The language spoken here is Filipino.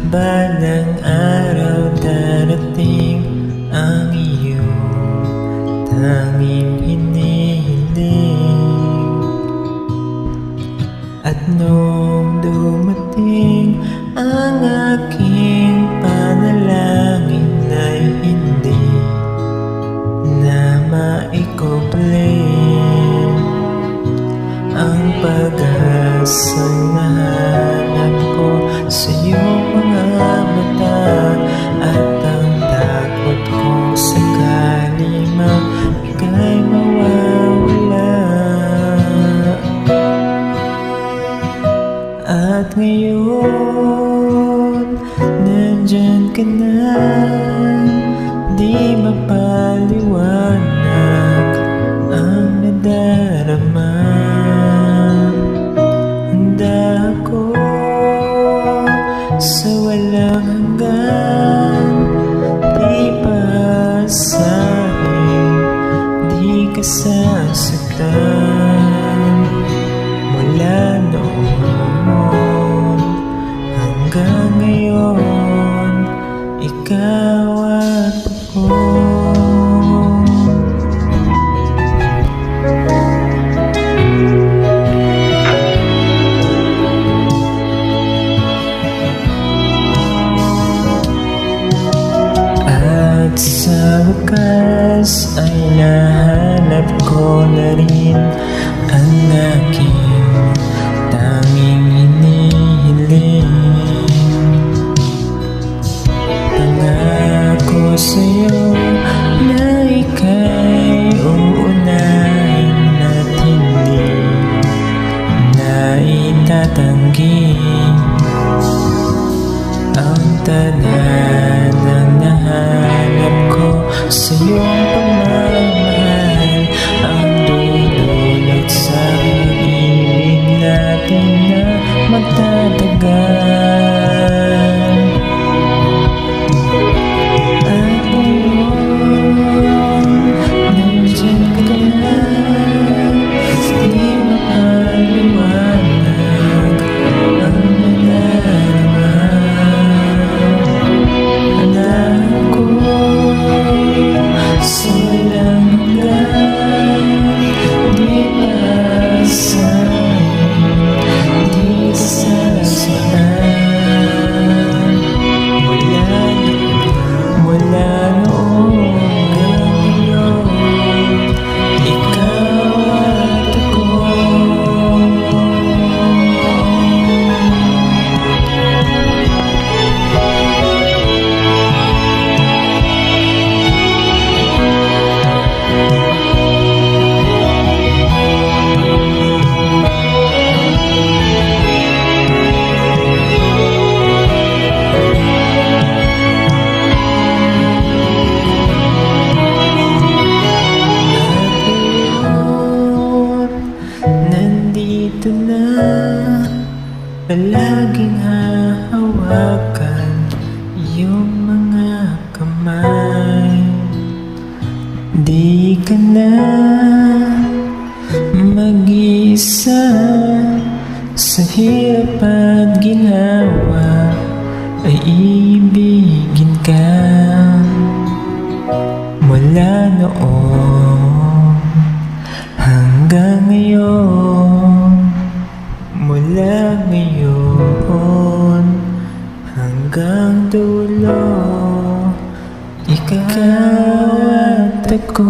balang araw darating ang iyong tanging hinihiling. At nung dumating ang aking panalangin ay hindi na maikubli ang pag-asang nahanap ko sa iyong mga mata, at ang takot ko sakali mang ika'y mawawala. At ngayon, nandyan ka na, di mapaliwanag ang nadarama. Handa ako sa walang hanggan, di pasahin, di ka sasaktan. Mula noon hanggang ngayon, ikaw at ako. At sa wakas ay nahanap ko na rin ang aking tanging hinihiling. Pangako sa'yo na ika'y uunahin at hindi na itatanggi ang tadhanang nahanap ko sa iyong pagmamahal, ang dudulot sa pag-ibig natin na magtatagal. At ngayon, nandiyan ka na, di mapaliwanag ang nadarama. Sa walang hanggan, di pasahin, di sasaktan. Mula noon hanggang ngayon, ikaw at ako. Nandito na, palaging hahawakan iyong mga kamay. Di ka na mag-isa sa hirap at ginawa, ay ibigin ka. Mula noon hanggang ngayon, mula ngayon hanggang dulo, ikaw at ako.